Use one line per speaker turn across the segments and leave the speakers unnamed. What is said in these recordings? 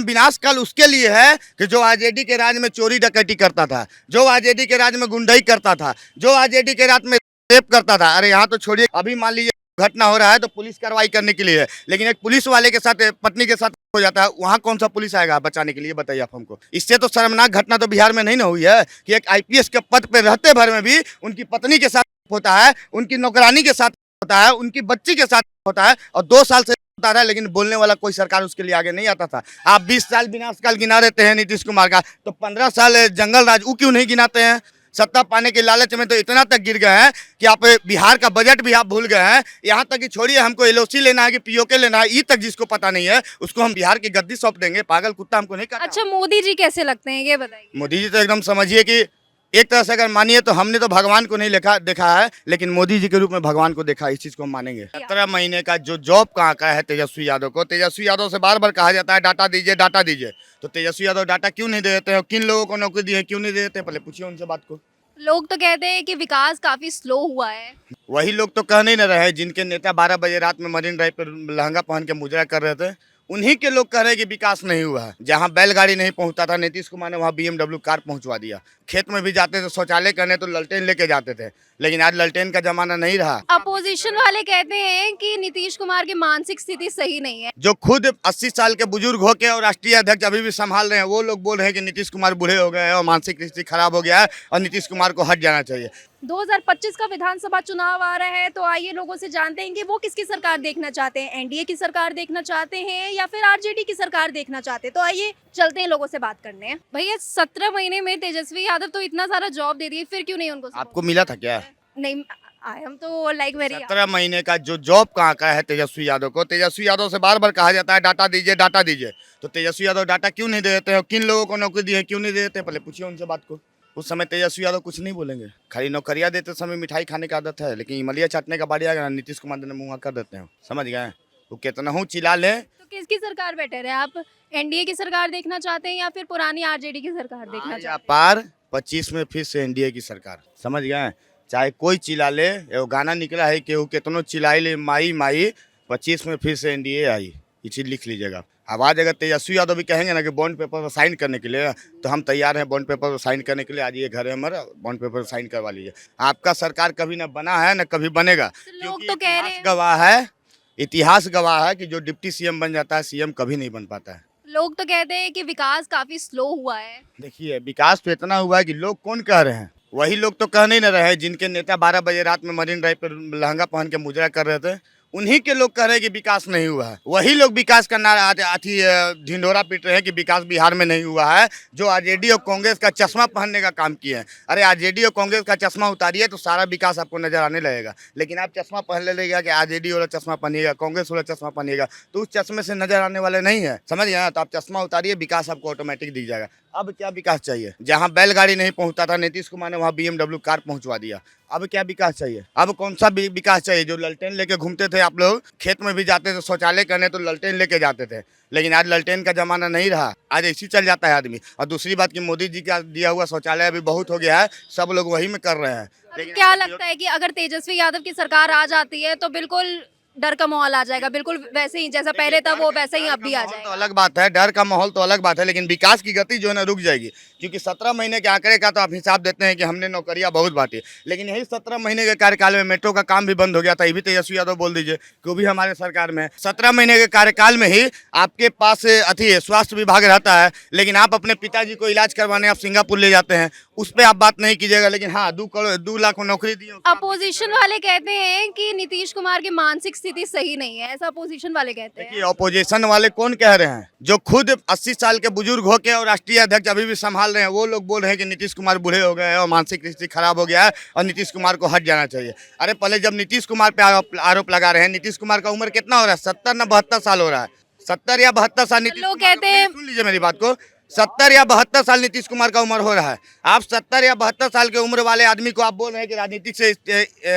विनाश काल उसके लिए है कि जो आरजेडी के राज में चोरी डकैती करता था, जो आरजेडी के राज में गुंडाई करता था, जो आरजेडी के राज में रेप करता था। अरे यहाँ तो छोड़िए, अभी मान लीजिए घटना हो रहा है तो पुलिस कार्रवाई करने के लिए है, लेकिन एक पुलिस वाले के साथ पत्नी के साथ हो जाता है, वहाँ कौन सा पुलिस आएगा बचाने के लिए? बताइए आप हमको। इससे तो शर्मनाक घटना तो बिहार में नहीं ना हुई है कि एक आईपीएस के पद पे रहते भर में भी उनकी पत्नी के साथ होता है, उनकी नौकरानी के साथ होता है, उनकी बच्ची के साथ होता है, और 2 साल से होता रहा है, लेकिन बोलने वाला कोई सरकार उसके लिए आगे नहीं आता था। आप 20 साल विनाश काल गिना रहते हैं नीतीश कुमार का, तो 15 साल जंगल राज वो क्यों नहीं गिनाते हैं? सत्ता पाने के लालच में तो इतना तक गिर गए हैं कि आप बिहार का बजट भी आप भूल गए हैं। यहाँ तक कि छोड़िए, हमको एलओसी लेना है कि पीओके लेना है, ये तक जिसको पता नहीं है उसको हम बिहार की गद्दी सौंप देंगे। पागल कुत्ता हमको नहीं काटा।
अच्छा, मोदी जी कैसे लगते हैं ये बताइए।
मोदी जी तो एकदम समझिए कि एक तरह से अगर मानिए तो हमने तो भगवान को नहीं देखा है, लेकिन मोदी जी के रूप में भगवान को देखा, इस चीज को हम मानेंगे। 17 महीने का जो जॉब कहाँ का है तेजस्वी यादव को, तेजस्वी यादव से बार बार कहा जाता है डाटा दीजिए डाटा दीजिए, तो तेजस्वी यादव डाटा क्यों नहीं दे देते हैं? किन लोगों को नौकरी दी है, क्यों नहीं दे देते? पहले पूछिए उनसे बात को।
लोग तो कहते हैं कि विकास काफी स्लो हुआ है।
वही लोग तो कह नहीं न रहे जिनके नेता 12 बजे रात में मरीन ड्राइव पर लहंगा पहन के मुजरा कर रहे थे, उन्हीं के लोग कह रहे हैं कि विकास नहीं हुआ है। जहां बैलगाड़ी नहीं पहुंचता था नीतीश कुमार ने वहां बीएमडब्ल्यू कार पहुंचवा दिया। खेत में भी जाते थे शौचालय करने तो ललटेन लेके जाते थे, लेकिन आज ललटेन का जमाना नहीं रहा।
अपोजिशन वाले कहते हैं कि नीतीश कुमार की मानसिक स्थिति सही नहीं है।
जो खुद 80 साल के बुजुर्ग होके और राष्ट्रीय अध्यक्ष अभी भी संभाल रहे हैं, वो लोग बोल रहे हैं कि नीतीश कुमार बूढ़े हो गए हैं और मानसिक स्थिति खराब हो गया है और नीतीश कुमार को हट जाना चाहिए।
2025 का विधानसभा चुनाव आ रहा है, तो आइए लोगों से जानते हैं कि वो किसकी सरकार देखना चाहते हैं, एनडीए की सरकार देखना चाहते हैं या फिर आरजेडी की सरकार देखना चाहते हैं। तो आइए चलते हैं लोगों से बात करने हैं। भैया 17 महीने में तेजस्वी यादव तो इतना सारा जॉब दे दिए, फिर क्यों नहीं उनको
आपको मिला था क्या?
नहीं, आई एम तो लाइक वेरी
17 महीने का जो जॉब कहाँ का है तेजस्वी यादव को, तेजस्वी यादव से बार बार कहा जाता है डाटा दीजिए डाटा दीजिए, तो तेजस्वी यादव डाटा क्यों नहीं दे देते हैं? किन लोगों को नौकरी दी है, क्यों नहीं दे देते? पहले पूछिए उनसे बात को। उस समय तेजस्वी यादव कुछ नहीं बोलेंगे, खाली नौकरियां देते समय मिठाई खाने का आदत है, लेकिन इमलिया चाटने का बारी आ गया नीतीश कुमार ने मुँह कर देते हैं। समझ गए? वो कितना हूँ चिल्ला ले।
तो किसकी सरकार बेटर है? आप एनडीए की सरकार देखना चाहते हैं या फिर पुरानी आरजेडी की सरकार देखना चाहते हैं?
पार 25 में फिर से एनडीए की सरकार। समझ गए? चाहे कोई चिल्ला ले, एगो गाना निकला है कि कितनों चिल्लाई ले माई माई, 25 में फिर से एनडीए आई, ये चीज लिख लीजिएगा। आवाज अगर तेजस्वी यादव भी कहेंगे ना कि बॉन्ड पेपर पर साइन करने के लिए, तो हम तैयार हैं बॉन्ड पेपर पर साइन करने के लिए। आज ये घर है हमारा, बॉन्ड पेपर साइन करवा लीजिए। आपका सरकार कभी ना बना है ना कभी बनेगा।
लोग तो कह रहे हैं,
गवाह है, इतिहास गवाह है कि जो डिप्टी सीएम बन जाता है सीएम कभी नहीं बन पाता है।
लोग तो कहते हैं कि विकास काफी स्लो हुआ है।
देखिए, विकास तो इतना हुआ है कि लोग कौन कह रहे हैं? वही लोग तो कह नहीं न रहे जिनके नेता 12 बजे रात में मरीन ड्राइव पर लहंगा पहन के मुजरा कर रहे थे, उन्हीं के लोग कह रहे हैं कि विकास नहीं हुआ है। वही लोग विकास का नारा ढिंढोरा पीट रहे हैं कि विकास बिहार में नहीं हुआ है, जो आरजेडी और कांग्रेस का चश्मा पहनने का काम किए हैं। अरे आरजेडी और कांग्रेस का चश्मा उतारिए तो सारा विकास आपको नजर आने लगेगा, लेकिन आप चश्मा पहन लेगा कि आरजेडी वाला चश्मा पहनिएगा, कांग्रेस वाला चश्मा पहनिएगा, तो उस चश्मे से नजर आने वाले नहीं है। समझ गए? तो आप चश्मा उतारिए, विकास आपको ऑटोमेटिक दिख जाएगा। अब क्या विकास चाहिए? जहां बैलगाड़ी नहीं पहुंचता था नीतीश कुमार ने वहां बीएमडब्ल्यू कार पहुंचवा दिया। अब क्या विकास चाहिए? अब कौन सा विकास चाहिए? जो ललटेन लेके घूमते थे आप लोग, खेत में भी जाते थे शौचालय करने तो ललटेन लेके जाते थे, लेकिन आज ललटेन का जमाना नहीं रहा। आज ऐसी चल जाता है आदमी। और दूसरी बात कि मोदी जी का दिया हुआ शौचालय अभी बहुत हो गया है, सब लोग वही में कर रहे हैं।
अब क्या लगता है कि अगर तेजस्वी यादव की सरकार आ जाती है तो बिल्कुल डर का माहौल आ जाएगा, बिल्कुल वैसे ही जैसा पहले था वो वैसे ही अब भी आ
तो
जाएगा?
अलग बात है, डर का माहौल तो अलग बात है, लेकिन विकास की गति जो है ना रुक जाएगी। क्योंकि 17 महीने के आंकड़े का तो आप हिसाब देते हैं कि हमने नौकरियां बहुत बांटी, लेकिन यही 17 महीने के कार्यकाल में मेट्रो का काम भी बंद हो गया था। ये भी तेजस्वी यादव बोल दीजिए कि वो भी हमारे सरकार में है। 17 महीने के कार्यकाल में ही आपके पास स्वास्थ्य विभाग रहता है, लेकिन आप अपने पिताजी को इलाज करवाने आप सिंगापुर ले जाते हैं, उस पर आप बात नहीं कीजिएगा। लेकिन हाँ, 2 लाख नौकरी दी।
अपोजिशन वाले कहते हैं कि नीतीश कुमार की मानसिक स्थिति सही नहीं है, ऐसा अपोजिशन वाले कहते हैं।
देखिए, ऑपोजिशन वाले कौन कह रहे हैं? जो खुद 80 साल के बुजुर्ग होके और राष्ट्रीय अध्यक्ष अभी भी संभाल रहे हैं, वो लोग बोल रहे हैं कि नीतीश कुमार बूढ़े हो गए हैं और मानसिक स्थिति खराब हो गया है और नीतीश कुमार को हट जाना चाहिए। अरे पहले जब नीतीश कुमार पे आरोप लगा रहे हैं, नीतीश कुमार का उम्र कितना हो रहा है? 70 ना 72 साल हो रहा है। 70 या 72 साल नीतीश
लोग
कुमार
कहते हैं,
सुन लीजिए मेरी बात को, 70 या 72 साल नीतीश कुमार का उम्र हो रहा है। आप 70 या 72 साल के उम्र वाले आदमी को आप बोल रहे हैं कि राजनीतिक से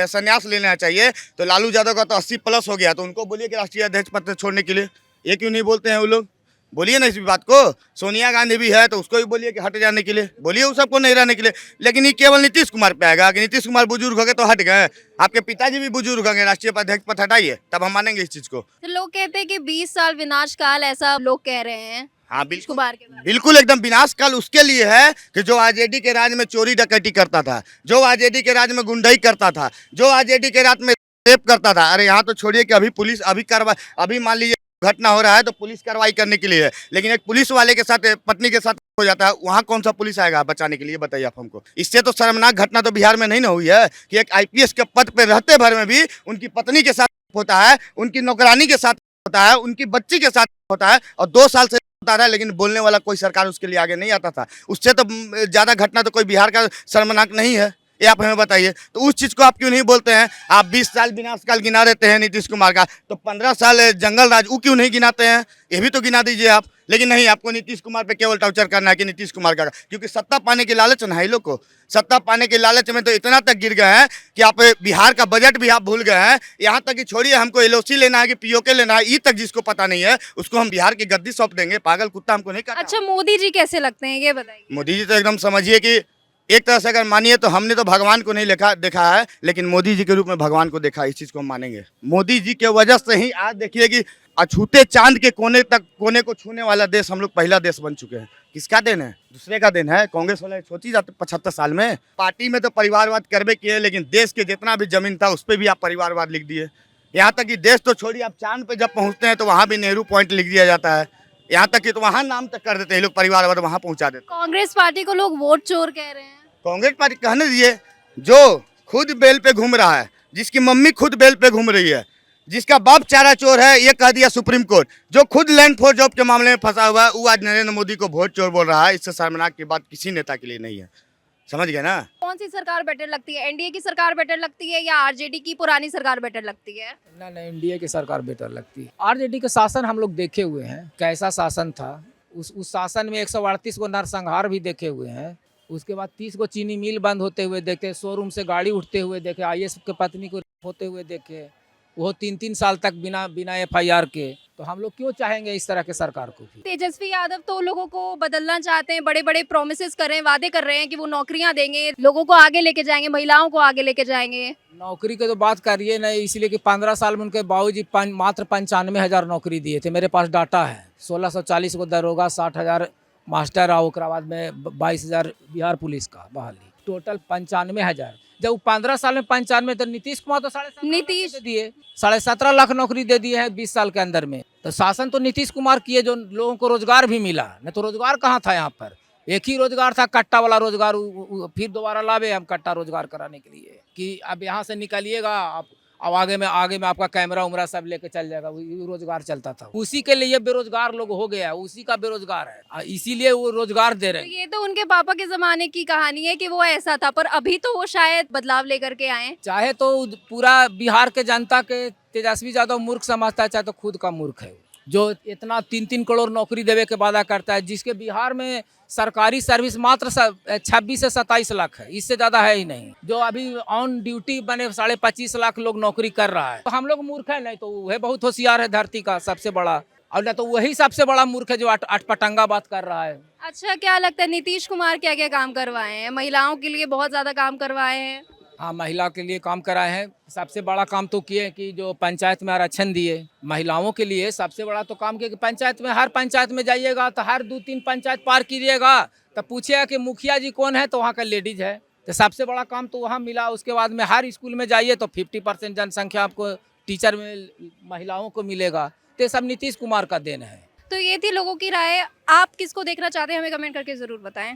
संन्यास लेना चाहिए, तो लालू यादव का तो 80 प्लस हो गया, तो उनको बोलिए कि राष्ट्रीय अध्यक्ष पद से छोड़ने के लिए। ये क्यों नहीं बोलते हैं वो लोग? बोलिए ना इस बात को। सोनिया गांधी भी है तो उसको भी बोलिए कि हट जाने के लिए, बोलिए उस सबको नहीं रहने के लिए। लेकिन ये केवल नीतीश कुमार पे आएगा कि नीतीश कुमार बुजुर्ग हो गए तो हट गए। आपके पिताजी भी बुजुर्ग हो गए, राष्ट्रीय अध्यक्ष पद हटाइए, तब हम मानेंगे इस चीज को।
तो लोग कहते हैं कि 20 साल विनाश काल, ऐसा लोग कह रहे हैं।
हाँ बिल्कुल,
कुमार के बारे
बिल्कुल एकदम विनाश काल उसके लिए है कि जो आरजेडी के राज में चोरी डकैती करता था, जो आरजेडी के राज में गुंडाई करता था, जो आरजेडी के राज में रेप करता था। अरे यहाँ तो छोड़िए कि अभी पुलिस अभी कार्रवाई, अभी मान लीजिए घटना हो रहा है तो पुलिस कार्रवाई करने के लिए है, लेकिन एक पुलिस वाले के साथ पत्नी के साथ हो जाता है, वहाँ कौन सा पुलिस आएगा बचाने के लिए, बताइए आप हमको। इससे तो शर्मनाक घटना तो बिहार में नहीं ना हुई है कि एक आईपीएस के पद पे रहते भर में भी उनकी पत्नी के साथ होता है, उनकी नौकरानी के साथ होता है, उनकी बच्ची के साथ होता है, और 2 साल से होता रहा है, लेकिन बोलने वाला कोई सरकार उसके लिए आगे नहीं आता था। उससे तो ज्यादा घटना तो कोई बिहार का शर्मनाक नहीं है, ये आप हमें बताइए। तो उस चीज को आप क्यों नहीं बोलते हैं? आप 20 साल विनाश काल गिना रहते हैं नीतीश कुमार का, तो 15 साल जंगल राज वो क्यों नहीं गिनाते हैं? ये भी तो गिना दीजिए आप। लेकिन नहीं, आपको नीतीश कुमार पे केवल टॉर्चर करना है कि नीतीश कुमार का, क्योंकि सत्ता पाने की लालच ना है लोग को। सत्ता पाने के लालच में तो इतना तक गिर गए हैं कि आप बिहार का बजट भी आप भूल गए हैं। यहाँ तक कि छोड़िए, हमको एलओसी लेना है कि पीओके लेना है, ये तक जिसको पता नहीं है उसको हम बिहार की गद्दी सौंप देंगे। पागल कुत्ता हमको नहीं करना।
अच्छा, मोदी जी कैसे लगते हैं ये बताइए।
मोदी जी तो एकदम समझिए कि एक तरह से अगर मानिए तो हमने तो भगवान को नहीं देखा है, लेकिन मोदी जी के रूप में भगवान को देखा है, इस चीज को हम मानेंगे। मोदी जी के वजह से ही आज देखिए कि अछूते चांद के कोने को छूने वाला देश हम लोग पहला देश बन चुके हैं। किसका देन है? दूसरे का देन है। कांग्रेस वाले सोची जाते 75 साल में। पार्टी में तो परिवारवाद करबे किए, लेकिन देश के जितना भी जमीन था उस पर भी आप परिवारवाद लिख दिए। यहाँ तक कि देश तो छोड़िए, आप चांद पे जब पहुँचते हैं तो वहाँ भी नेहरू पॉइंट लिख दिया जाता है। यहाँ तक कि तो वहाँ नाम तक कर देते हैं लोग, परिवारवाद वहाँ पहुँचा देते।
कांग्रेस पार्टी को लोग वोट चोर कह रहे हैं।
कांग्रेस पार्टी कहने दीजिए, जो खुद बेल पे घूम रहा है, जिसकी मम्मी खुद बेल पे घूम रही है, जिसका बाप चारा चोर है, ये कह दिया सुप्रीम कोर्ट, जो खुद लैंड फॉर जॉब के मामले में फंसा हुआ है, वो आज नरेंद्र मोदी को वोट चोर बोल रहा है। इससे शर्मनाक की बात किसी नेता के लिए नहीं है। समझ गए ना?
कौन सी सरकार बेटर लगती है? एनडीए की सरकार बेटर लगती है या आरजेडी की पुरानी सरकार बेटर लगती है?
ना एनडीए की सरकार बेटर लगती है। आरजेडी का शासन हम लोग देखे हुए हैं, कैसा शासन था। उस शासन में 138 को नरसंहार भी देखे हुए हैं। उसके बाद 30 को चीनी मिल बंद होते हुए देखे, शोरूम से गाड़ी उठते हुए देखे, आईएएस के पत्नी को होते हुए देखे, वो 3-3 साल तक बिना एफआईआर के। तो हम लोग क्यों चाहेंगे इस तरह के सरकार को भी?
तेजस्वी यादव तो लोगों को बदलना चाहते हैं, बड़े बड़े प्रोमिसेस कर रहे हैं, वादे कर रहे हैं कि वो नौकरियां देंगे, लोगों को आगे लेके जाएंगे, महिलाओं को आगे लेके जाएंगे।
नौकरी की तो बात करिए नहीं, इसलिए कि 15 साल में उनके बाबूजी मात्र 95,000 नौकरी दिए थे। मेरे पास डाटा है। 1640 को दरोगा, 60,000 मास्टर, और उसके बाद में 22,000 बिहार पुलिस का बहाली, टोटल 95,000। जब 15 साल में 95, तो नीतीश कुमार तो 17.5 दिए, 17.5 लाख नौकरी दे दिए हैं 20 साल के अंदर में। तो शासन तो नीतीश कुमार किए, जो लोगों को रोजगार भी मिला। नहीं तो रोजगार कहाँ था यहाँ पर? एक ही रोजगार था, कट्टा वाला रोजगार। फिर दोबारा लावे हम कट्टा रोजगार कराने के लिए कि अब यहाँ से निकलिएगा, अब आगे में आपका कैमरा उमरा सब लेके चल जाएगा। वो रोजगार चलता था, उसी के लिए बेरोजगार लोग हो गया, उसी का बेरोजगार है, इसीलिए वो रोजगार दे रहे
तो
हैं।
ये तो उनके पापा के जमाने की कहानी है कि वो ऐसा था, पर अभी तो वो शायद बदलाव लेकर के आए।
चाहे तो पूरा बिहार के जनता के तेजस्वी यादव मूर्ख समझता है, चाहे तो खुद का मूर्ख है, जो इतना 3-3 करोड़ नौकरी देवे के वादा करता है, जिसके बिहार में सरकारी सर्विस मात्र 26 से 27 लाख है, इससे ज्यादा है ही नहीं। जो अभी ऑन ड्यूटी बने 25.5 लाख लोग नौकरी कर रहा है। तो हम लोग मूर्ख है नहीं, तो वह बहुत होशियार है धरती का सबसे बड़ा, और न तो वही सबसे बड़ा मूर्ख है जो अटपटंगा बात कर रहा है।
अच्छा, क्या लगता है नीतीश कुमार क्या क्या काम करवाए हैं? महिलाओं के लिए बहुत ज्यादा काम करवाए हैं।
हाँ, महिला के लिए काम कराए हैं। सबसे बड़ा काम तो किए कि जो पंचायत में आरक्षण दिए महिलाओं के लिए, सबसे बड़ा तो काम किया कि पंचायत में, हर पंचायत में जाइएगा तो हर 2-3 पंचायत पार कीजिएगा तो पूछिएगा कि मुखिया जी कौन है, तो वहाँ का लेडीज है। तो सबसे बड़ा काम तो वहाँ मिला। उसके बाद में हर स्कूल में जाइए तो 50% जनसंख्या आपको टीचर में महिलाओं को मिलेगा। तो सब नीतीश कुमार का देन है।
तो ये थी लोगों की राय। आप किसको देखना चाहते हैं हमें कमेंट करके जरूर बताएं।